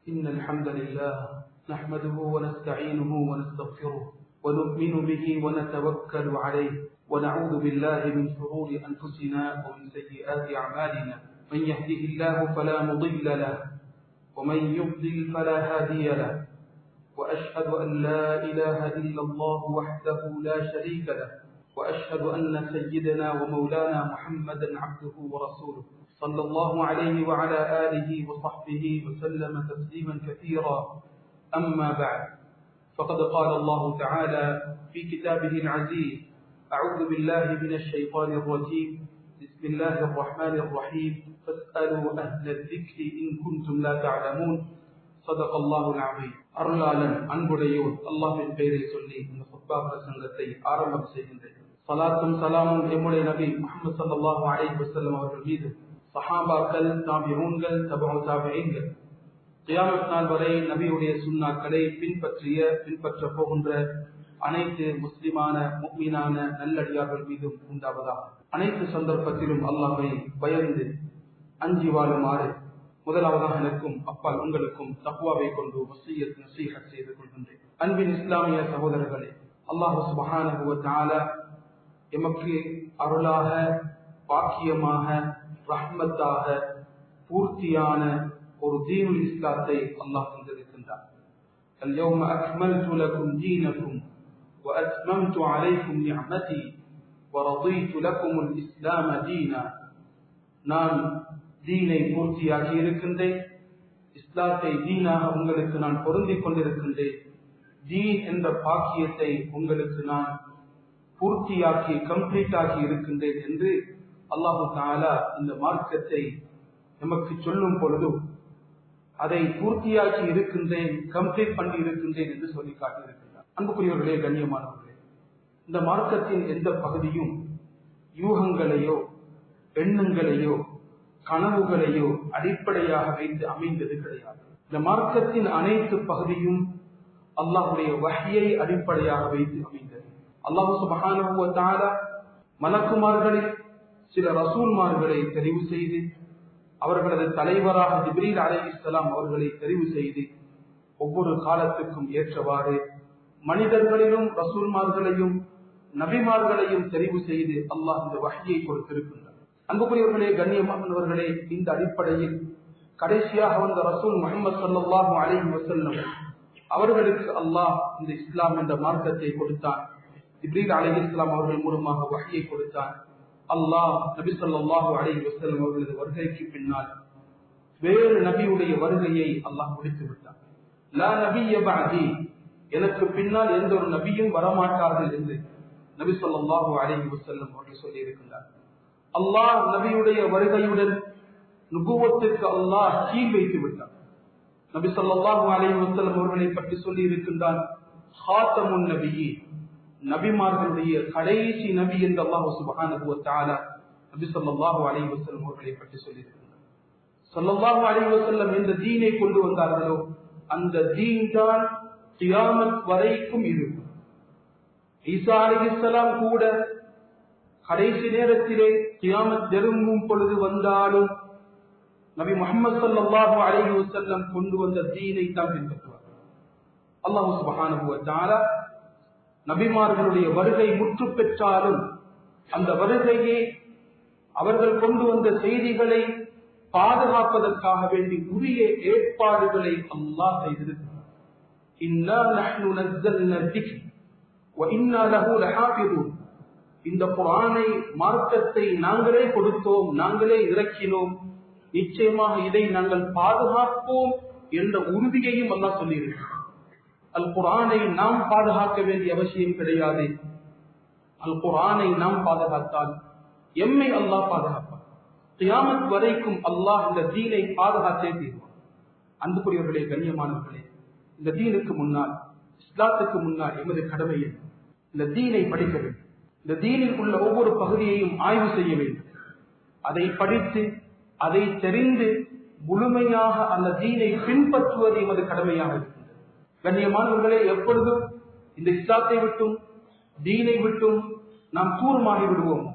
إن الحمد لله نحمده ونستعينه ونستغفره ونؤمن به ونتوكل عليه ونعوذ بالله من شرور أنفسنا ومن سيئات أعمالنا من يهده الله فلا مضل له ومن يضلل فلا هادي له وأشهد أن لا إله إلا الله وحده لا شريك له وأشهد أن سيدنا ومولانا محمدا عبده ورسوله صلى الله عليه وعلى آله وصحبه وسلم تسليما كثيرا. أما بعد، فقد قال الله تعالى في كتابه العزيز: أعوذ بالله من الشيطان الرجيم، بسم الله الرحمن الرحيم، فاسألوا أهل الذكر إن كنتم لا تعلمون. صدق الله العظيم. அருளாளன் அன்புடையோர் அல்லாஹ்வின் பெயரை சொல்லி இந்த குத்பா பிரசங்கத்தை ஆரம்பம் செய்கின்றேன். ஸலாத்தும் ஸலாமும் எம்முடைய நபி முஹம்மது ஸல்லல்லாஹு அலைஹி வஸல்லம் அவர்கள் மீது, சஹாபாக்கள், தாபிஊன்கள், தபஉ தாபிஈன்கள், கியாமத் நாள் வரை நபியுடைய சுன்னாக்களை பின்பற்ற போகின்ற அனைத்து முஸ்லிமான முஃமினான நல்லடியார்கள் மீதும் உண்டாவதாக. அனைத்து சந்தர்ப்பத்திலும் அல்லாஹ்வை பயந்து அஞ்சி வாழுமாறு முதலாவதாக எனக்கும் அப்பால் உங்களுக்கும் தக்வாவை கொண்டு வஸியத் நஸீஹத் செய்து கொள்கின்றேன். அன்பின் இஸ்லாமிய சகோதரர்களே, அல்லாஹ் சுப்ஹானஹு வ தஆலா எமக்கு அருளாக, பாக்கியமாக, ரஹ்மத்தாக, பூர்த்தியான ஒரு தீனுல் இஸ்லாத்தை அல்லாஹ் தந்திருக்கின்றார். اليوم أكملت لكم دينكم وأتممت عليكم نعمتي ورضيت لكم الإسلام دينا. நான் தீனை பூர்த்தியாக்கி இருக்கின்றேன், இஸ்லாத்தை தீனாக உங்களுக்கு நான் பொருந்திக் கொண்டிருக்கின்றேன், தீன் என்ற பாக்கியத்தை உங்களுக்கு நான் பூர்த்தியாக்கி கம்ப்ளீட் ஆக்கி இருக்கின்றேன் என்று அல்லாஹு தஆலா இந்த மார்க்கத்தை நமக்கு சொல்லும் பொழுது அதை பூர்த்தியாக்கி இருக்கின்றேன், கம்ப்ளீட் பண்ணி இருக்கின்றேன் என்று சொல்லி காட்டியிருக்கின்றார். அன்புக்குரியவர்களே, கண்ணியமானவர்களே, இந்த மார்க்கத்தின் எந்த பகுதியும் யூகங்களையோ எண்ணங்களையோ கனவுகளையோ அடிப்படையாக வைத்து அமைந்தது கிடையாது. இந்த மார்க்கத்தின் அனைத்து பகுதியும் அல்லாஹ்வுடைய வஹ்யை அடிப்படையாக வைத்து அமைந்தது. அல்லாஹ் சுப்ஹானஹு வ தஆலா மலக்குமார்களில் சில ரசூல்மார்களை தெரிவு செய்து அவர்களது தலைவராக ஜிப்ரீல் அலைஹிஸ்ஸலாம் அவர்களை தெரிவு செய்து ஒவ்வொரு காலத்துக்கும் ஏற்றவாறு மனிதர்களிலும் ரசூல்மார்களையும் நபிமார்களையும் தெரிவு செய்து அல்லாஹ் இந்த வஹ்யை கொடுத்திருக்கின்றார். அன்புக்குரியவர்களே, கண்ணியமானவர்களே, இந்த அடிப்படையில் கடைசியாக வந்த ரசூல் முஹம்மது ஸல்லல்லாஹு அலைஹி வஸல்லம் அவர்களுக்கு அல்லாஹ் இந்த இஸ்லாம் என்ற மார்க்கத்தை கொடுத்தான். ஜிப்ரீல் அலைஹிஸ்ஸலாம் அவர்கள் மூலமாக வஹ்யை கொடுத்தான். அல்லாஹ் நபி ஸல்லல்லாஹு அலைஹி வஸல்லம் அவர்களது வருகைக்கு பின்னால் வேறு நபியுடைய வருகையை அல்லாஹ் முடித்து விட்டான். லா நபிய பஅதி, எனக்கு பின்னால் எந்த ஒரு நபியும் வரமாட்டார்கள் என்று நபி ஸல்லல்லாஹு அலைஹி வஸல்லம் அவர்கள் சொல்லி இருக்கின்றார். அல்லாஹ் நபியுடைய வருகையுடன் நுபுவத்துக்கு அல்லாஹ் கீழ் வைத்து விட்டார். நபி ஸல்லல்லாஹு அலைஹி வஸல்லம் அவர்களை பற்றி சொல்லி இருக்கின்றான், ஹாத்தமுன் நபியீன், நபிமார்களுடைய கடைசி நபி என்று அல்லாஹ் சுப்ஹானஹு வ தஆலா நபி ஸல்லல்லாஹு அலைஹி வஸல்லம் அவர்களை பற்றி சொல்லி இருக்கின்றார். ஸல்லல்லாஹு அலைஹி வஸல்லம் எந்த தீனை கொண்டு வந்தார்களோ அந்த தீன் தான் கியாமத் வரைக்கும் இருக்கும். ஈசா அலைஹிஸ்ஸலாம் கூட கடைசி நேரத்திலே கியாமத் நெருங்கும் பொழுது வந்தாலும் நபி முஹம்மது ஸல்லல்லாஹு அலைஹி வஸல்லம் கொண்டு வந்த தீனை தான் பின்பற்றுவார். அல்லாஹ் சுப்ஹானஹு வ தஆலா நபிமார்களுடைய வருகை முற்று பெற்றாலும் அந்த வருகையை அவர்கள் கொண்டு வந்த செய்திகளை பாதுகாப்பதற்காக வேண்டி உரிய ஏற்பாடுகளை அல்லாஹ் செய்திருக்கிறார். இன்னா நஹ்னு நஸ்ஸல்னா ذிக்ர் வ இன்னா லஹு லஹாஃபிதூன். இந்த குர்ஆனை, மார்க்கத்தை நாங்களே கொடுத்தோம், நாங்களே இறக்கினோம், நிச்சயமாக இதை நாங்கள் பாதுகாப்போம் என்ற உறுதியையும் அல்லாஹ் சொல்லியிருக்கிறார். அல் குர்ஆனை நாம் பாதுகாக்க வேண்டிய அவசியம் கிடையாது. அல் குர்ஆனை நாம் பாதுகாத்தால் எம்மை அல்லாஹ் பாதுகாப்பார். கியாமத் வரைக்கும் அல்லாஹ் இந்த தீனை பாதுகாத்தே தீர்வான். அன்புக்குரியவர்களே, கண்ணியமானவர்களே, இந்த தீனுக்கு முன்னால், இஸ்லாத்துக்கு முன்னால் எமது கடமை இந்த தீனை படிக்க வேண்டும். இந்த தீனில் உள்ள ஒவ்வொரு பகுதியையும் ஆய்வு செய்ய வேண்டும். அதை படித்து அதை தெரிந்து முழுமையாக அந்த தீனை பின்பற்றுவது எமது கடமையாக இருக்கின்றது. கண்ணியமானவர்களே, எப்பொழுதும் இந்த இஸ்லாத்தை விட்டும் தீனை விட்டும் நாம் தூரமாகி விடுவோம்,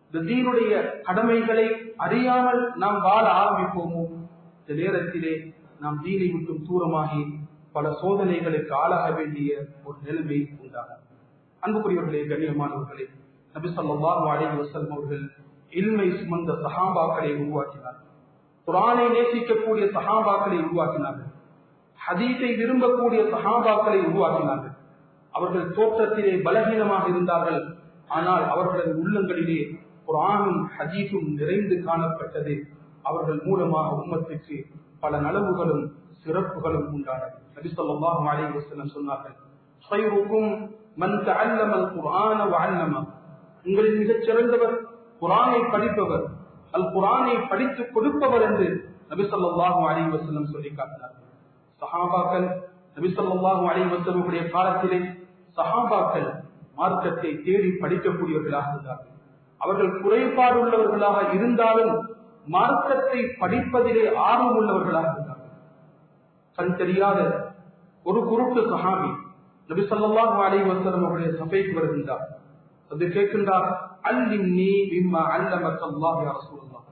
இந்த தீனுடைய கடமைகளை அறியாமல் நாம் வாழ ஆரம்பிப்போமோ, இந்த நேரத்திலே நாம் தீனை விட்டும் தூரமாகி பல சோதனைகளுக்கு ஆளாக வேண்டிய ஒரு நிலைமை உண்டாகும். அன்புக்குரியவர்களே, கண்ணியமானவர்களே, நபி ஸல்லல்லாஹு அலைஹி வஸல்லம் அவர்கள் இல்மை சுமந்த சஹாபாக்களை உருவாக்கினார். குர்ஆனை நேசிக்கக்கூடிய சஹாபாக்களை உருவாக்கினார்கள். ஹதீஸை விரும்பக்கூடிய சஹாபாக்களை உருவாக்கினார்கள். அவர்கள் தோற்றத்திலே பலகீனமாக இருந்தார்கள், ஆனால் அவர்களது உள்ளங்களிலே குர்ஆனும் ஹதீஸும் நிறைந்து காணப்பட்டது. அவர்கள் மூலமாக உம்மத்துக்கு பல நலவுகளும் சிறப்புகளும் உண்டானது. நபி ஸல்லல்லாஹு அலைஹி வஸல்லம் சொன்னார்கள், "கைருக்கும் மன் தஅல்லமல் குர்ஆன வஅல்லம." உங்களில் மிகச் சிறந்தவர் குர்ஆனை படிப்பவர், அல் குர்ஆனை படித்து கொடுப்பவர் என்று நபி ஸல்லல்லாஹு அலைஹி வஸல்லம் சொல்லி காட்டினார்கள். சஹாபாக்கள் நபி ஸல்லல்லாஹு அலைஹி வஸல்லம் காலத்திலே சஹாபாக்கள் மார்க்கத்தை தேடி படிக்கக்கூடியவர்களாக இருந்தார்கள். அவர்கள் குறைபாடு உள்ளவர்களாக இருந்தாலும் மார்க்கத்தை படிப்பதிலே ஆர்வம் உள்ளவர்களாக இருந்தார்கள். கண் தெரியாத ஒரு குருட்டு சஹாபி நபி ஸல்லல்லாஹு அலைஹி வஸல்லம் அவருடைய சபைக்கு வருகின்றார். அது கேட்கின்றார், "அல்லிம்னி மிம்மா அல்லமக அல்லாஹ் யா ரசூலல்லாஹ்."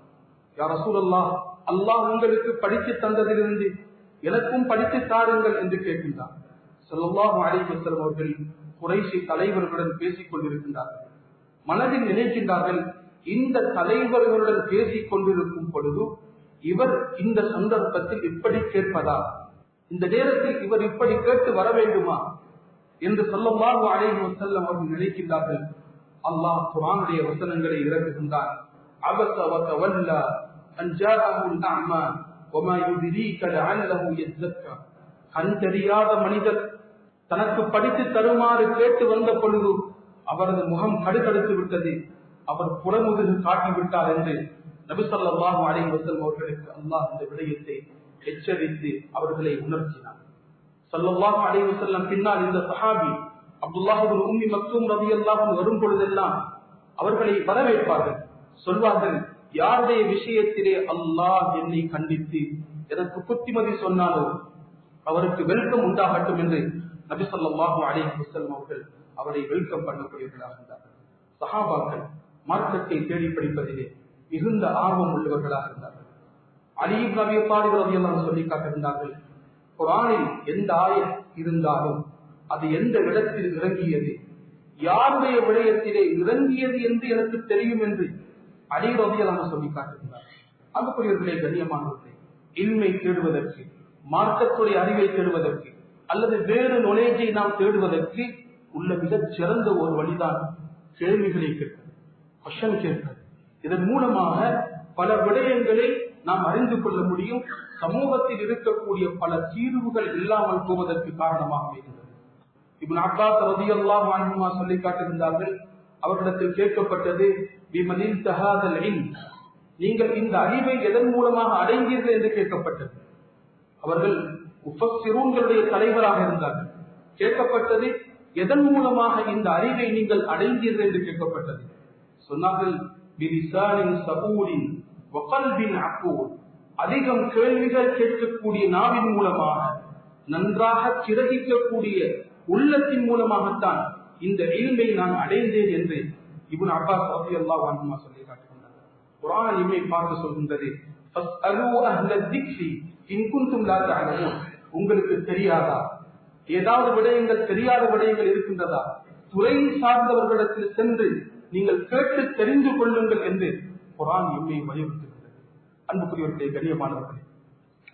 யா ரசூலல்லாஹ், அல்லாஹ் உங்களுக்கு படித்து தந்ததிலிருந்து எனக்கும் படித்து தாருங்கள் என்று கேட்கின்றார். ஸல்லல்லாஹு அலைஹி வஸல்லம் அவர்கள் குறைஷி தலைவர்களுடன் பேசிக் கொண்டிருக்கின்றார்கள். மனதில் நினைக்கின்றார்கள், இந்த தலைவர்களுடன் பேசிக் கொண்டிருக்கும் பொழுது இவர் இந்த சந்தர்ப்பத்தில் இப்படி கேட்பதா, இந்த நேரத்தில் இவர் இப்படி கேட்டு வர வேண்டுமா என்று ஸல்லல்லாஹு அலைஹி வஸல்லம் அவர்கள் நினைக்கின்றார்கள். அல்லாஹ் குர்ஆனுடைய வசனங்களை இறக்குகின்றான். அபஸ வ தவல்லா அன் ஜாஅஹுல் அஅமா வமா யுத்ரீக லஅல்லஹு யஸக்கா. கண் தெரியாத மனிதர் தனக்கு படித்து தருமாறு கேட்டு வந்த பொழுது அவரது முகம் கடுகடுத்து விட்டது, அவர் புறமுதுகு காட்டிவிட்டார் என்று நபி ஸல்லல்லாஹு அலைஹி வஸல்லம் அவர்களுக்கு அல்லாஹ் இந்த விடயத்தை எச்சரித்து அவர்களை உணர்த்தினார். ஸல்லல்லாஹு அலைஹி வஸல்லம் பின்னால் இந்த சஹாபி அப்துல்லாஹ் இப்னு உம்மி மக்தூம் ரலியல்லாஹு அன்ஹு வரும் பொழுதெல்லாம் அவர்களை வரவேற்பார்கள். சொல்வார்கள், யாருடைய விஷயத்திலே அல்லாஹ் என்னை கண்டித்து எனக்கு புத்திமதி சொன்னாலோ அவருக்கு வெல்கம் உண்டாகட்டும் என்று நபி ஸல்லல்லாஹு அலைஹி வஸல்லம் அவர்கள் அவரை வெல்கம் பண்ணக்கூடியவர்களாக இருந்தார்கள். சஹாபாக்கள் மார்க்கத்தை தேடி படிப்பதிலே மிகுந்த ஆர்வம் உள்ளவர்களாக இருந்தார்கள். அலி இப்னு அபீ தாலிப் ரலியல்லாஹு அன்ஹு சொல்லி காட்டுகின்றார்கள், குர்ஆனில் எந்த ஆயத் இருந்தாலும் அது எந்த இடத்தில் இறங்கியது, யாருடைய விடயத்திலே இறங்கியது என்று எனக்கு தெரியும் என்று அலி ரலியல்லாஹு அன்ஹு சொல்லி காட்டுகின்றார். அன்புக்குரியவர்களே, கண்ணியமானவர்களே, இல்மை தேடுவதற்கு, மார்க்கத்துடைய அறிவை தேடுவதற்கு அல்லது வேறு நொலேஜை நாம் தேடுவதற்கு உள்ள மிகச் சிறந்த ஒரு வழிதான் கேள்விகளை கேட்பது, கொஸ்டின் கேட்பது. இதன் மூலமாக பல விடயங்களை நாம் அறிந்து கொள்ள முடியும். சமூகத்தில் இருக்கக்கூடிய பல தீர்வுகள் இல்லாமல் போவதற்கு காரணமாக அமைகிறது. இப்னு அப்பாஸ் ரலியல்லாஹு அன்ஹுமா சொல்லி காட்டுகின்றார்கள், அவர்களிடத்தில் கேட்கப்பட்டது, பிமனில் தஹாதல் இல்ம், நீங்கள் இந்த அறிவை எதன் மூலமாக அடைந்தீர்கள் என்று கேட்கப்பட்டது. அவர்கள் முஃபஸ்ஸிரூன்களுடைய தலைவராக இருந்தார்கள். கேட்கப்பட்டது, எதன் மூலமாக இந்த அறிவை நீங்கள் அடைந்தீர்கள் என்று கேட்கப்பட்டது. சொன்னார்கள், பிலிசானின் சபூரின் வகல்பின் அக்கூர், அதிகம் கேள்விகள் கேட்கக்கூடிய நாவின் மூலமாக, நன்றாக கிரகிக்கக்கூடிய உள்ளத்தின் மூலமாகத்தான் இந்த இல்மை நான் அடைந்தேன் என்று இப்னு அப்பாஸ் ரலியல்லாஹு அன்ஹு சொல்லி காட்டுகின்றார். குர்ஆன் இல்மை பார்த்து சொல்கின்றது, ஃபஸ்அலூ அஹ்ல திக்ரி இன் குன்தும் லா தஅலமூன், உங்களுக்கு தெரியாதா, ஏதாவது விடயங்கள் தெரியாத விடயங்கள் இருக்கின்றதா, துறை சார்ந்தவர்களிடத்தில் சென்று நீங்கள் கேட்டு தெரிந்து கொள்ளுங்கள் என்று குர்ஆன் இல்மை வலியுறுத்துகிறது. அன்புக்குரியவர்களே, கண்ணியமானவர்களே,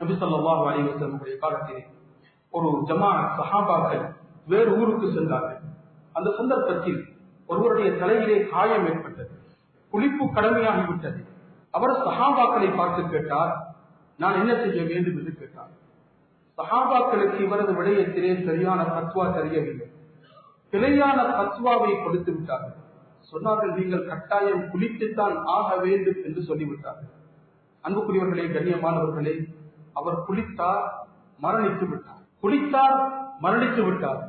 நபி ஸல்லல்லாஹு அலைஹி வஸல்லம் காலத்திலே ஒரு ஜமாஅத் சஹாபாக்கள் வேறு ஊருக்கு சென்றார்கள். அந்த சந்தர்ப்பத்தில் ஒருவருடைய தலையிலே காயம் ஏற்பட்டது, குளிப்பு கடமையாகிவிட்டது. அவர் சஹாபாக்களை பார்த்து கேட்டார், நான் என்ன செய்ய வேண்டும் என்று கேட்டார். சஹாபாக்களுக்கு இவரது விடயத்திலே சரியான பத்வா தெரியவில்லை. பிழையான பத்வாவை கொடுத்து விட்டார்கள். சொன்னார்கள், நீங்கள் கட்டாயம் குளித்துத்தான் ஆக வேண்டும் என்று சொல்லிவிட்டார்கள். அன்புக்குரியவர்களே, கண்ணியமானவர்களே, அவர் குளித்தார், மரணித்து விட்டார். குளித்தார், மரணித்து விட்டார்.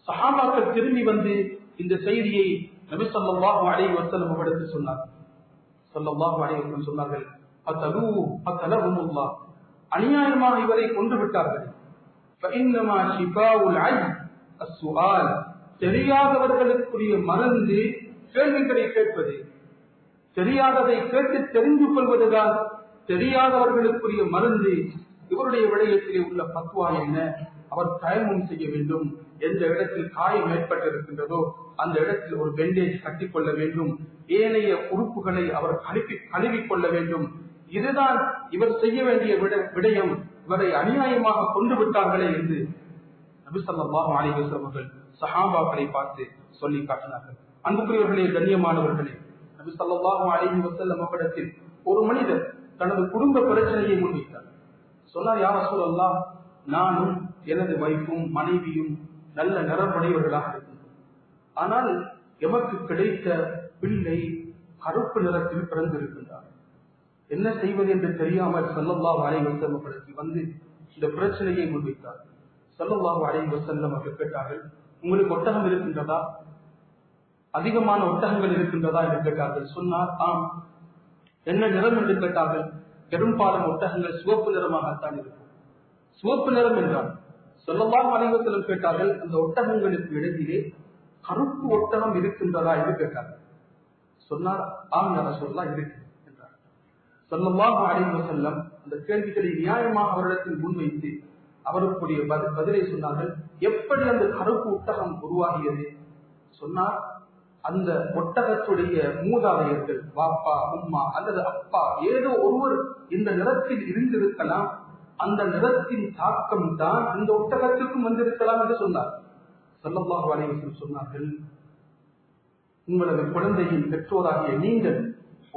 சஹாபாக்கள் திரும்பி வந்து இந்த செய்தியை நபி ஸல்லல்லாஹு அலைஹி வஸல்லம் அவர்களுக்கு சொன்னார்கள். ஸல்லல்லாஹு அலைஹி வஸல்லம் சொன்னார்கள், அநியாயமாக இவரை கொன்று விட்டார்கள். தெரியாதவர்களுக்குரிய மருந்து கேள்விகளை கேட்பது, தெரியாததை கேட்டு தெரிந்து கொள்வதுதான் தெரியாதவர்களுக்குரிய மருந்து. இவருடைய விடயத்திலே உள்ள பத்வா என்ன, அவர் தயமம் செய்ய வேண்டும், எந்த இடத்தில் காயம் ஏற்பட்டிருக்கின்றதோ அந்த இடத்தில் ஒரு பெண்டேஜ் கட்டிக்கொள்ள வேண்டும், ஏனைய உறுப்புகளை அவர் கழுவிக்கொள்ள வேண்டும். இதுதான் இவர் செய்ய வேண்டிய விடயம். இவரை அநியாயமாக கொண்டு விட்டார்களே என்று நபி ஸல்லல்லாஹு அலைஹி வஸல்லம் அவர்கள் சஹாபாக்களை பார்த்து சொல்லி காட்டினார்கள். அன்புக்குரியவர்களே, கண்ணியமானவர்களே, நபி ஸல்லல்லாஹு அலைஹி வஸல்லம் அவரிடத்தில் ஒரு மனிதர் தனது குடும்ப பிரச்சனையை முன்வைத்தார். சொன்னார், யா ரசூலல்லாஹ், நானும் எனது வைஃபும் மனைவியும் நல்ல நிறமுடையவர்களாக இருக்கின்றோம். ஆனால் எமக்கு கிடைத்த பிள்ளை கருப்பு நிறத்தில் பிறந்திருக்கின்றார். என்ன செய்வது என்று தெரியாமல் ஸல்லல்லாஹு அலைஹி வஸல்லம் அவர்கள் வந்து இந்த பிரச்சனையை முன்வைத்தார். ஸல்லல்லாஹு அலைஹி வஸல்லம் அவர்கள் கேட்டார்கள், உங்களுக்கு ஒட்டகம் இருக்கின்றதா, அதிகமான ஒட்டகங்கள் இருக்கின்றதா என்று கேட்டார்கள். சொன்னார், ஆம். என்ன நிறம் என்று கேட்டார்கள். பெரும்பாலும் ஒட்டகங்கள் சிவப்பு நிறமாகத்தான் இருக்கும். சிவப்பு நிறம் என்றால் ஸல்லல்லாஹு அலைஹி வஸல்லம் கேட்டார்கள், அந்த ஒட்டகங்களுக்கு இடையிலே கருப்பு ஒட்டகம் இருக்கின்றதா என்று கேட்டார்கள். சொன்னார், ஆம் யா ரசூலல்லாஹ் இருக்கு என்றார். ஸல்லல்லாஹு அலைஹி வஸல்லம் அந்த கேள்விகளை நியாயமாக அவரிடத்தில் முன்வைத்து அவருக்குரிய பதிலை சொன்னார்கள். எப்படி அந்த கருப்பு ஒட்டகம் உருவாகியது? சொன்னார், அந்த ஒட்டகத்துடைய மூதாதையர்கள், பாப்பா, உம்மா அல்லது அப்பா, ஏதோ ஒருவர் இந்த நிறத்தில் இருந்திருக்கலாம். அந்த நிறத்தின் தாக்கம் தான் இந்த ஒட்டகத்திற்கும் வந்திருக்கலாம் என்று சொன்னார். ஸல்லல்லாஹு அலைஹி வஸல்லம் சொன்னார்கள், உங்களது குழந்தையின் பெற்றோராகிய நீங்கள்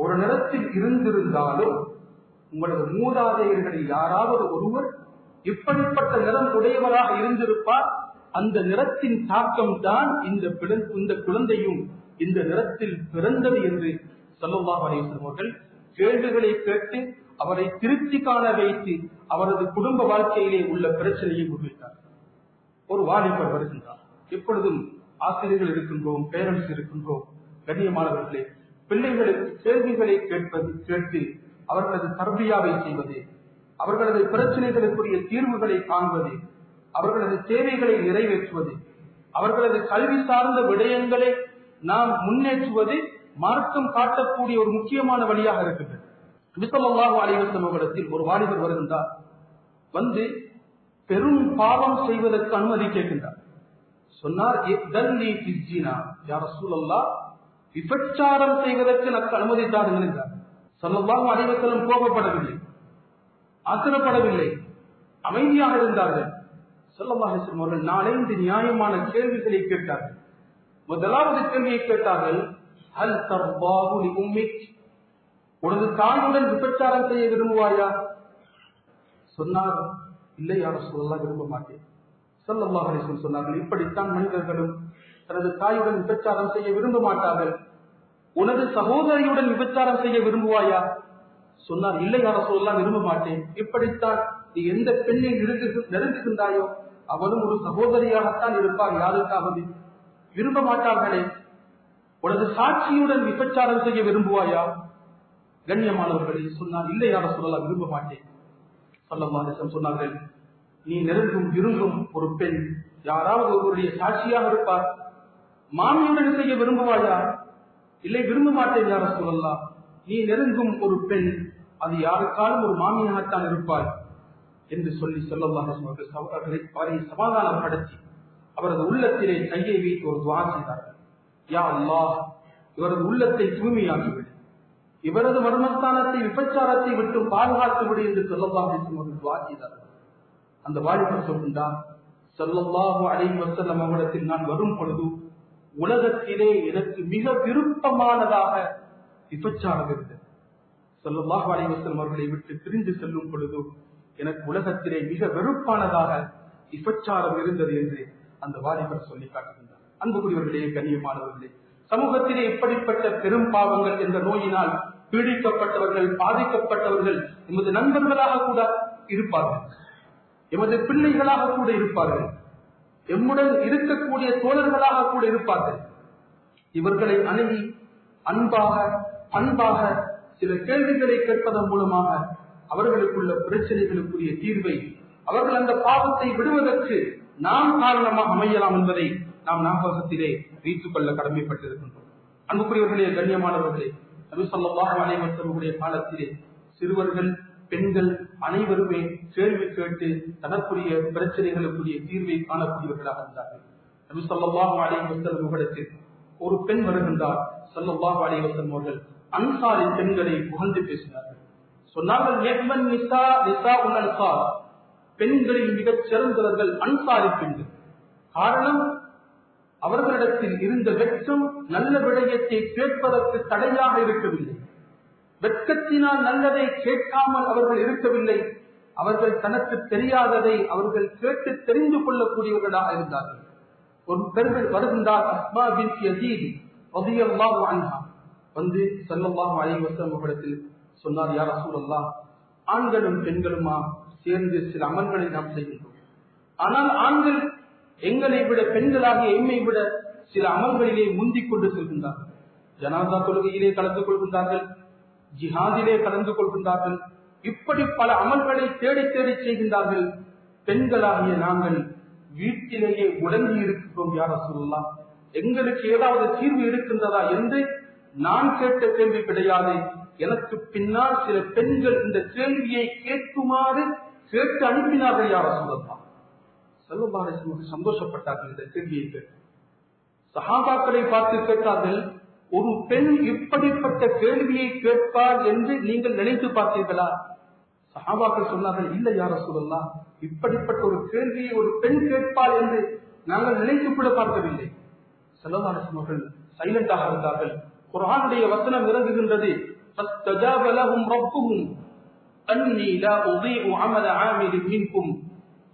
ஒரு நிறத்தில் இருந்திருந்தாலும் உங்களது மூதாதையர்களில் யாராவது ஒருவர் இப்படிப்பட்ட நிறம் உடையவராக இருந்திருப்பார். அந்த நிறத்தின் தாக்கம் தான் இந்த குழந்தையும் இந்த நிறத்தில் பிறந்தது என்று ஸல்லல்லாஹு அலைஹி வஸல்லம் அவர்கள் கேள்விகளை கேட்டு அவரை திருப்தி காண வைத்து அவரது குடும்ப வாழ்க்கையிலே உள்ள பிரச்சனையை முன்வைத்தார். ஒரு வாலிபர் வருகின்றார். எப்பொழுதும் ஆசிரியர்கள் இருக்கின்றோம், பேரண்ட்ஸ் இருக்கின்றோம். கண்ணியமானவர்களே, பிள்ளைகளுக்கு கேள்விகளை கேட்டு அவர்களது தர்பியாவை செய்வது, அவர்களது பிரச்சனைகளுக்குரிய தீர்வுகளை காண்பது, அவர்களது தேவைகளை நிறைவேற்றுவது, அவர்களது கல்வி சார்ந்த விடயங்களை நாம் முன்னேற்றுவது மார்க்கம் காட்டக்கூடிய ஒரு முக்கியமான வழியாக இருக்கின்றது. நபி ஸல்லல்லாஹு அலைஹி வஸல்லம் இடத்தில் ஒரு வாலிபர் வருகின்றார். வந்து பெரும் பாவம் செய்வதற்கு அனுமதி கேட்கின்றார். சொன்னார், யா ரசூலல்லாஹ், விபச்சாரம் செய்வதற்கு எனக்கு அனுமதி தாருங்கள் என்றார். ஸல்லல்லாஹு அலைஹி வஸல்லம் கோபப்படவில்லை, ஆத்திரப்படவில்லை, அமைதியாக இருந்தார்கள். ஸல்லல்லாஹு அலைஹி வஸல்லம் அவர்கள் 4 நியாயமான கேள்விகளை கேட்டார்கள். முதலாவது கேள்வியை கேட்டார்கள், ஹல் தர்பாஹு லி உம்மிக், உனது தாயுடன் விபச்சாரம் செய்ய விரும்புவாயா? சொன்னார், இல்லை யா ரசூலல்லாஹ், விரும்ப மாட்டேன். ஸல்லல்லாஹு அலைஹி வஸல்லம் சொன்னார்கள், இப்படித்தான் மனிதர்களும் தனது தாயுடன் விபச்சாரம் செய்ய விரும்ப மாட்டார்கள். உனது சகோதரியுடன் விபச்சாரம் செய்ய விரும்புவாயா? சொன்னார், இல்லை யா ரசூலல்லாஹ், விரும்ப மாட்டேன். இப்படித்தான் நீ எந்த பெண்ணை நெருங்குகின்றாயோ அவனும் ஒரு சகோதரியாகத்தான் இருப்பார், யாருக்காவது விரும்ப மாட்டார்களே. உனது சாட்சியுடன் விபச்சாரம் செய்ய விரும்புவாயா? கண்ணியமானவர்களே, சொன்னார், இல்லை யா ரசூலல்லாஹ், விரும்ப மாட்டேன். ஸல்லல்லாஹு அலைஹி வஸல்லம் சொன்னார்கள், நீ விரும்பும் ஒரு பெண் யாராவது ஒருவருடைய சாட்சியாக இருப்பார். மாமியுடன் செய்ய விரும்புவாயா? இல்லை, விரும்ப மாட்டேன் யா ரசூலல்லாஹ். நீ நெருங்கும் ஒரு பெண் அது யாருக்காலும் ஒரு மாமியாகத்தான் இருப்பார் என்று சொல்லி ஸல்லல்லாஹு அலைஹி வஸல்லம் அவரை சமாதானப்படுத்தி அவரது உள்ளத்திலே கையை வைத்து ஒரு துஆ செய்தார்கள். யா அல்லாஹ், இவரது உள்ளத்தை தூய்மையாக்கிவிடு, இவரது மர்மஸ்தானத்தை விபச்சாரத்தை விட்டு பாதுகாத்து விடு என்று ஸல்லல்லாஹு அலைஹி வஸல்லம் துஆ செய்தார்கள். அந்த வாலிபர் சொல்கின்றார், ஸல்லல்லாஹு அலைஹி வஸல்லம் அவரிடத்தில் நான் வரும் பொழுது உலகத்திலே எனக்கு மிக விருப்பமானதாக விபச்சாரம் இருந்தது. ஸல்லல்லாஹு அலைஹி வஸல்லம் அவர்களை விட்டு பிரிந்து செல்லும் பொழுது எனக்கு உலகத்திலே மிக வெறுப்பானதாக விபச்சாரம் இருந்தது என்று அந்த வாலிபர் சொல்லி காட்டுகின்றார். அன்புக்குரியவர்களே, கண்ணியமானவர்களே, சமூகத்திலே இப்படிப்பட்ட பெரும் பாவங்கள் என்ற நோயினால் பீடிக்கப்பட்டவர்கள், பாதிக்கப்பட்டவர்கள் எமது நண்பர்களாக கூட இருப்பார்கள், எமது பிள்ளைகளாக கூட இருப்பார்கள், எம்முடன் இருக்கக்கூடிய தோழர்களாக கூட இருப்பார்கள். இவர்களை அணுகி அன்பாக சில கேள்விகளை கேட்பதன் மூலமாக அவர்களுக்குள்ள பிரச்சனைகளுக்குரிய தீர்வை, அவர்கள் அந்த பாவத்தை விடுவதற்கு நாம் காரணமாக அமையலாம் என்பதை நாம் ஞாபகத்திலே வைத்துக் கொள்ள கடமைப்பட்டிருக்கின்றோம். அன்புக்குரியவர்களே, கண்ணியமானவர்களே, நபி ஸல்லல்லாஹு அலைஹி வஸல்லம் காலத்திலே சிறுவர்கள் பெண்கள் அனைவருமே கேள்வி கேட்டு தனக்குரிய பிரச்சனைகளுக்குரிய தீர்வை காணக்கூடியவர்களாக இருந்தார்கள். நபி ஸல்லல்லாஹு அலைஹி வஸல்லம் அவர்களிடத்தில் ஒரு பெண் வருகின்றார். ஸல்லல்லாஹு அலைஹி வஸல்லம் அவர்கள் அன்சாரி பெண்களை புகழ்ந்து பேசினார்கள். சொன்னார்கள், பெண்களில் மிகச் சிறந்தவர்கள் அன்சாரி பெண்கள். காரணம், அவர்களிடத்தில் இருந்த வெட்கம் நல்ல விடயத்தை கேட்பதற்கு தடையாக இருக்கவில்லை. வெட்கத்தினால் நல்லதை கேட்காமல் அவர்கள் இருக்கவில்லை. அவர்கள் தனக்கு தெரியாததை அவர்கள் கேட்டு தெரிந்து கொள்ளக்கூடியவர்களாக இருந்தார்கள். ஒரு பெண்கள் வருகின்றார், அஸ்மா பின்த் யஸீத் ரலியல்லாஹு அன்ஹா. வந்து ஸல்லல்லாஹு அலைஹி வஸல்லம் அவர்களிடத்தில் சொன்னார், யா ரசூலல்லாஹ், ஆண்களும் பெண்களுமா சேர்ந்து சில அமல்களை நாம் செய்கின்றோம். ஆனால் ஆண்கள் எங்களை விட, பெண்களாகிய எம்மை விட சில அமல்களிலே முந்திக் கொண்டு செல்கின்றார்கள். ஜனாசா தொழுகையிலே கலந்து கொள்கின்றார்கள், ஜிஹாதிலே கலந்து கொள்கின்றார்கள். இப்படி பல அமல்களை தேடி தேடி செய்கின்றார்கள். பெண்களாகிய நாங்கள் வீட்டிலேயே உடங்கி இருக்கின்றோம். யா ரசூலல்லாஹ், எங்களுக்கு ஏதாவது தீர்வு இருக்கின்றதா என்று நான் கேட்ட கேள்வி கிடையாது. எனக்கு பின்னால் சில பெண்கள் இந்த கேள்வியை கேட்குமாறு கேட்டு அனுப்பினார்கள். யா ரசூலல்லாஹ், ஸல்லல்லாஹு அலைஹி வஸல்லம் சந்தோஷப்பட்டார்கள். இந்த கேள்வியை கேட்டு சஹாபாக்களை பார்த்து கேட்டார்கள், ஒரு பெண் இப்படிப்பட்ட கேள்வியை கேட்பார் என்று நீங்கள் நினைத்து பார்த்தீர்களா? சஹாபாக்கள் சொன்னார்கள், இல்லை யா ரசூலல்லாஹ், இப்படிப்பட்ட ஒரு கேள்வியை ஒரு பெண் கேட்பாள் என்று நாங்கள் நினைத்து கூட பார்க்கவில்லை. ஸல்லல்லாஹு அலைஹி வஸல்லம் அவர்கள் சைலண்டாக இருந்தார்கள். குர்ஆனுடைய வசனம் இறங்குகின்றது, فَاسْتَجَابَ لَهُمْ رَبُّهُمْ أَنِّي لَا أُضِيعُ عَمَلَ عَامِلٍ مِنْكُمْ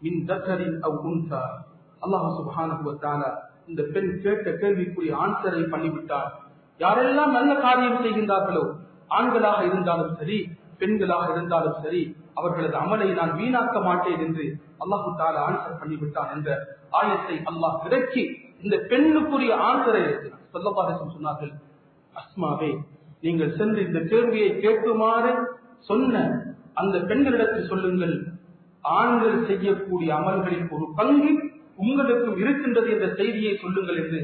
مِنْ ذَكَرٍ أَوْ أُنْثَى. அல்லாஹ் சுப்ஹானஹு வ தஆலா இந்த பெண் கேட்ட கேள்விக்குரிய ஆன்சரை பண்ணிவிட்டார். யாரெல்லாம் நல்ல காரியம் செய்கின்றார்களோ, ஆண்களாக இருந்தாலும் சரி பெண்களாக இருந்தாலும் சரி, அவர்களது அமலை நான் வீணாக்க மாட்டேன் என்று அல்லாஹு தஆலா ஆன்சர் பண்ணிவிட்டான் என்ற ஆயத்தை அல்லாஹ் இறக்கி இந்த பெண்ணுக்குரிய ஆன்சரை ஸல்லல்லாஹு அலைஹி வஸல்லம் சொன்னார்கள், அஸ்மாவே, நீங்கள் சென்று இந்த கேள்வியை கேட்குமாறு சொன்ன அந்த பெண்களிடத்தில் சொல்லுங்கள், ஆண்கள் செய்யக்கூடிய அமல்களில் ஒரு பங்கு உங்களுக்கும் இருக்கின்றது என்ற செய்தியை சொல்லுங்கள் என்று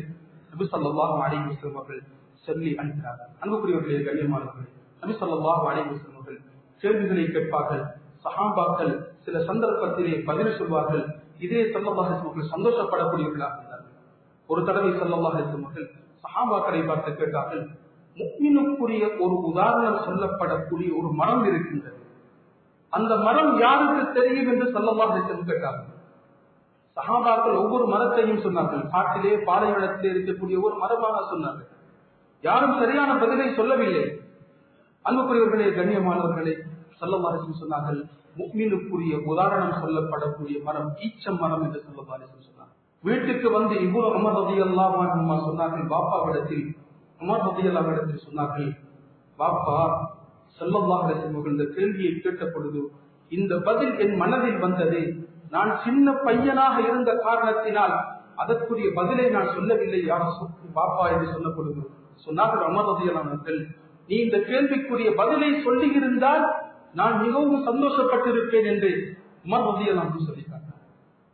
நபி ஸல்லல்லாஹு அலைஹி வஸல்லம் அவர்கள் சொல்லி அனுப்பினார்கள். அன்புக்குரியவர்களே, கண்ணியமானவர்களே, நபி ஸல்லல்லாஹு அலைஹி வஸல்லம் அவர்கள் கேள்விகளை கேட்பார்கள். சஹாபாக்கள் சில சந்தர்ப்பத்திலே பதில் சொல்வார்கள். இதே ஸல்லல்லாஹு அலைஹி வஸல்லம் அவர்கள் சந்தோஷப்படக்கூடியவர்களாக இருந்தார்கள். ஒரு தடவை ஸல்லல்லாஹு அலைஹி வஸல்லம் அவர்கள் சஹாபாக்களை பார்த்து கேட்டார்கள், முஃமினுக்குரிய ஒரு உதாரணம் சொல்லப்படக்கூடிய ஒரு மரம் இருக்கின்றது, அந்த மரம் யாருக்கு தெரியும் என்று ஸல்லல்லாஹு அலைஹி வஸல்லம் கேட்டார்கள். சஹாபாக்கள் ஒவ்வொரு மரத்தையும் சொன்னார்கள். காட்டிலே பாலைவனத்திலே இருக்கக்கூடிய ஒரு மரமாக சொன்னார்கள். யாரும் சரியான பதிலை சொல்லவில்லை. அன்புக்குரியவர்களே, கண்ணியமானவர்களே, ஸல்லல்லாஹு அலைஹி வஸல்லம் சொன்னார்கள், முஃமினுக்குரிய உதாரணம் சொல்லப்படக்கூடிய மரம் ஈச்சம் மரம் என்று ஸல்லல்லாஹு அலைஹி வஸல்லம் சொன்னார்கள். வீட்டுக்கு வந்து இப்னு உமர் ரலியல்லாஹு அன்ஹுமா சொன்னார்கள், பாப்பாவிடத்தில், உமர் ரலியல்லாஹு அன்ஹு சொன்னார்கள், பாப்பா, ஸல்லல்லாஹு அலைஹி வஸல்லம் இந்த கேள்வியை கேட்ட பொழுது இந்த பதில் என் மனதில் வந்தது. நான் சின்ன பையனாக இருந்த காரணத்தினால் அதற்குரிய பதிலை நான் சொல்லவில்லை யாரும் பாப்பா என்று சொன்ன பொழுது சொன்னார்கள், உமர் ரலியல்லாஹு அன்ஹு, நீ இந்த கேள்விக்குரிய பதிலை சொல்லி இருந்தால் நான் மிகவும் சந்தோஷப்பட்டிருப்பேன் என்று உமர் ரலியல்லாஹு அன்ஹு சொல்லிட்டார்கள்.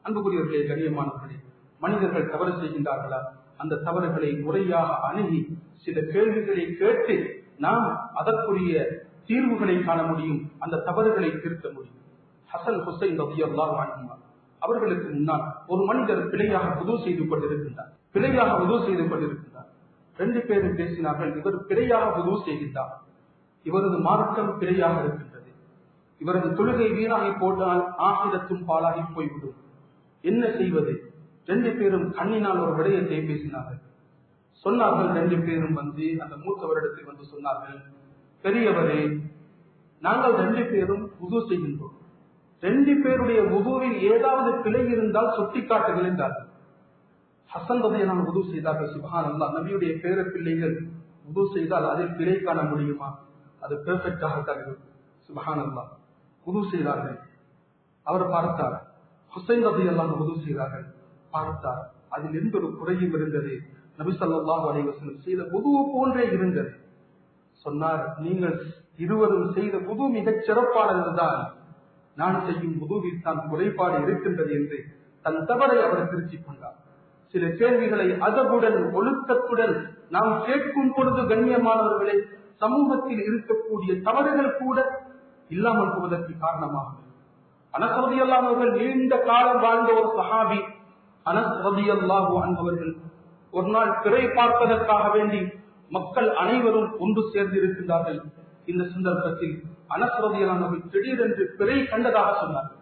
அன்புக்குரியவர்களே, கண்ணியமானவர்களே, மனிதர்கள் தவறு செய்கின்றார்களா? அந்த தவறுகளை முறையாக அணுகி சில கேள்விகளை கேட்டு நாம் அதற்குரிய தீர்வுகளை காண முடியும், அந்த தவறுகளை திருத்த முடியும். ஹசன் ஹுசைன் ரலியல்லாஹு அன்ஹுமா அவர்களுக்கு முன்னால் ஒரு மனிதர் பிழையாக வுது செய்து கொண்டிருக்கின்றார். ரெண்டு பேரும் பேசினார்கள், இவர் பிழையாக வுது செய்கின்றார், இவரது மார்க்கம் பிழையாக இருக்கின்றது, இவரது தொழுகை வீணாகி போட்டால் ஆகிரத்தும் பாலாகி போய்விடும், என்ன செய்வது? ரெண்டு பேரும் கண்ணினால் ஒரு விடயத்தை பேசினார்கள். சொன்னார்கள், ரெண்டு பேரும் வந்து அந்த மூத்தவரிடத்தில் வந்து சொன்னார்கள், பெரியவரே, நாங்கள் ரெண்டு பேரும் வுது செய்கின்றோம், ரெண்டு பேருடைய வுதுவில் ஏதாவது பிழை இருந்தால் சுட்டிக்காட்டுகள் என்றார்கள். ஹசன் ரலியல்லாஹு அன்ஹு வுது செய்தார்கள். சுப்ஹானல்லாஹ், நபியுடைய பேர பிள்ளைகள் வுது செய்தால் அதில் பிழை காண முடியுமா? அது பெர்ஃபெக்டாக தான் இருக்கும். சுப்ஹானல்லாஹ், வுது செய்தார்கள். அவர் பார்த்தார், ஹுசைன் ரலியல்லாஹு அன்ஹு வுது செய்தார்கள், பார்த்தார், அதில் எந்த ஒரு குறையும் இருந்தது, நபி ஸல்லல்லாஹு அலைஹி வஸல்லம் செய்த வுது போன்றே இருந்தது. சொன்னார், நீங்கள் இருவரும் செய்த வுது மிகச் சிறப்பானதுதான், நான் செய்யும் வுதுவில் தான் குறைபாடு இருக்கின்றது என்று தன் தவறை அவர் திருத்திக் கொண்டார். சில கேள்விகளை அதவுடன் ஒழுக்கத்துடன் நாம் கேட்கும் பொழுது, கண்ணியமானவர்களே, சமூகத்தில் இருக்கக்கூடிய தவறுகள் கூட இல்லாமல் போவதற்கு காரணமாக. அனஸ் ரலியல்லாஹு அவர்கள் நீண்ட காலம் வாழ்ந்த ஒரு சஹாபி. அனஸ் ரலியல்லாஹு அன்ஹு அவர்கள் ஒரு நாள் பிறை பார்ப்பதற்காக வேண்டி மக்கள் அனைவரும் ஒன்று சேர்ந்து இருக்கின்றார்கள். இந்த சந்தர்ப்பத்தில் அனஸ் ரலியல்லாஹு அவர்கள் திடீரென்று பிறை கண்டதாக சொன்னார்கள்.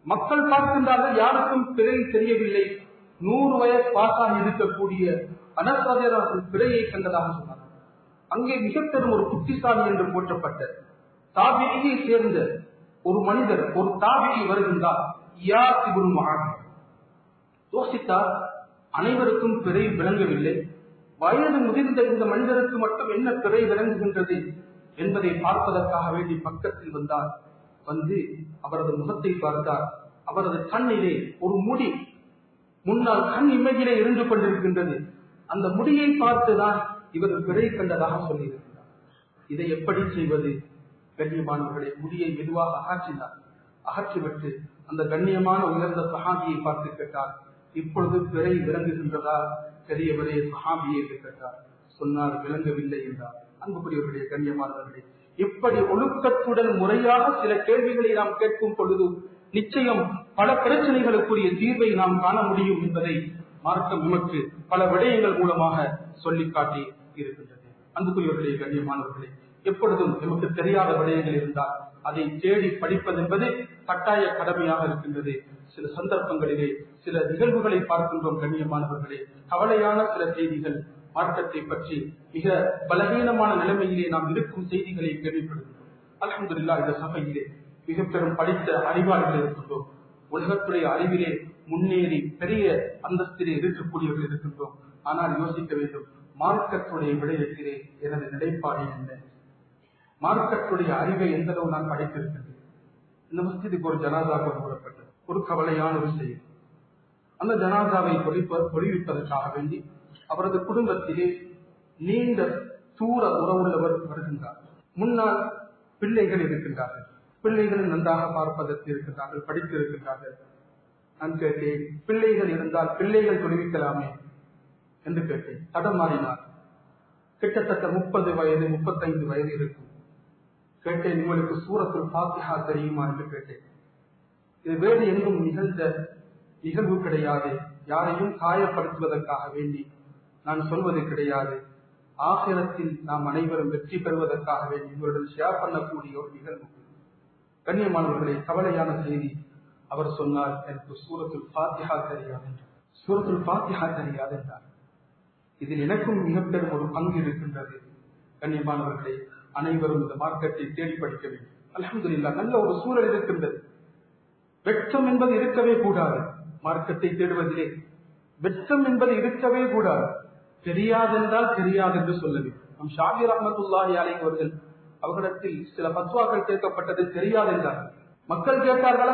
மக்கள் பார்க்கின்றார்கள், யாருக்கும் பிறை தெரியவில்லை. 100 வயது பாசாக இருக்கக்கூடிய அனஸ் ரலியல்லாஹு அவர்கள் பிறையை கண்டதாக சொன்னார்கள். அங்கே மிக பெரும் ஒரு புத்திசாலி என்று போற்றப்பட்ட தாபியை சேர்ந்த ஒரு மனிதர், ஒரு தாபியை வருகின்றார். இயாஸ் இப்னு முஆத் யோசித்தார், அனைவருக்கும் பிறை விளங்கவில்லை, வயது முதிர்ந்த இந்த மனிதருக்கு மட்டும் என்ன பிறை விளங்குகின்றது என்பதை பார்ப்பதற்காக வேண்டி பக்கத்தில் வந்தார். வந்து அவரது முகத்தை பார்த்தார். அவரது கண்ணிலே ஒரு முடி முன்னால் கண் இமையிலே இருந்து கொண்டிருக்கின்றது. அந்த முடியை பார்த்துதான் இவர் பிறை கண்டதாக சொல்லியிருக்கிறார். இதை எப்படி செய்வது? கண்ணியமானவர்களை, முடியை மெதுவாக அகற்றினார். அகற்றிவிட்டு அந்த கண்ணியமான உயர்ந்த சஹாபியை பார்த்து கேட்டார், இப்பொழுது பிறை விளங்குகின்றதா பெரியவரே சஹாபியை கேட்டார். சொன்னார், விளங்கவில்லை என்றார். அன்புக்குரியவர்களுடைய கண்ணியமானவர்களே, இப்படி ஒழுக்கத்துடன் முறையாக சில கேள்விகளை நாம் கேட்கும் பொழுது நிச்சயம் பல பிரச்சனைகளுக்குரிய தீர்வை நாம் காண முடியும் என்பதை மார்க்கம் நமக்கு பல விடயங்கள் மூலமாக சொல்லி காட்டி இருக்கின்றது. அன்புக்குரியவர்களே கண்ணியமானவர்களே, எப்பொழுதும் நமக்கு தெரியாத விடயங்கள் இருந்தால் அதை தேடி படிப்பது என்பது கட்டாய கடமையாக இருக்கின்றது. சில சந்தர்ப்பங்களிலே சில நிகழ்வுகளை பார்க்கின்றோம் கண்ணியமானவர்களே, கவலையான சில செய்திகள், மார்க்கத்தை பற்றி மிக பலவீனமான நிலைமையிலே நாம் இருக்கும் செய்திகளை கேள்விப்படுகின்றோம். அல்ஹம்துலில்லாஹ், இந்த சபையிலே மிக பெரும் படித்த அறிவாளிகள் இருக்கின்றோம். உலகத்துடைய அறிவிலே முன்னேறி பெரிய அந்தஸ்திலே இருக்கக்கூடியவர்கள் இருக்கின்றோம். ஆனால் யோசிக்க வேண்டும், மார்க்கத்துடைய விடயத்திலே எனது நிலைப்பாடு என்ன? மார்க்கத்துடைய அறிவை எந்த அளவு நான் படித்திருக்கின்றேன்? இந்த மஸ்ஜிதுக்கு ஒரு ஜனாதா கொண்டு வரப்பட்டது. ஒரு கவலையான விஷயம். அந்த ஜனாதாவை தொழில்விப்பதற்காக வேண்டி அவரது குடும்பத்திலே நீண்ட தூர உறவுள்ளவர் வருகின்றார். முன்னால் பிள்ளைகள் இருக்கின்றார்கள். பிள்ளைகள் நன்றாக பார்ப்பதற்கு இருக்கின்றார்கள், படித்து இருக்கின்றார்கள். நான் கேட்டேன், பிள்ளைகள் இருந்தால் பிள்ளைகள் தொழிவிக்கலாமே என்று கேட்டேன். தடமாறினார். கிட்டத்தட்ட 30 வயது 35 வயது இருக்கும். கேட்டேன், உங்களுக்கு சூரத்துல் ஃபாத்திஹா தெரியுமா என்று கேட்டேன். இது வேறு எங்கும் நிகழ்ந்த நிகழ்வு கிடையாது. யாரையும் காயப்படுத்துவதற்காக வேண்டி நான் சொல்வது கிடையாது. ஆகிரத்தில் நாம் அனைவரும் வெற்றி பெறுவதற்காக வேண்டி இவருடன் ஷேர் பண்ணக்கூடிய ஒரு நிகழ்வு. கண்ணியமானவர்களே, கவலையான செய்தி. அவர் சொன்னார், எனக்கு சூரத்துல் ஃபாத்திஹா தெரியாது. சூரத்துல் ஃபாத்திஹா தெரியாது என்றார். இதில் எனக்கும் மிகப்பெரும் ஒரு பங்கு இருக்கின்றது. கண்ணியமானவர்களே, அனைவரும் இந்த மார்க்கத்தை தேடி படிக்க வேண்டும். அல்ஹம்துலில்லாஹ், நல்ல ஒரு சூழல் இருக்கின்றது. வெட்கம் என்பது இருக்கவே கூடாது. மார்க்கத்தை தேடுவதிலே வெட்கம் என்பது இருக்கவே கூடாது. தெரியாதென்றால் தெரியாது என்று சொல்ல வேண்டும். நம் ஷாஃபி ரஹ்மத்துல்லாஹி அலைஹி அவர்களிடத்தில் சில பத்வாக்கள் கேட்கப்பட்டது, தெரியாது என்றார்கள். மக்கள் கேட்டார்களா,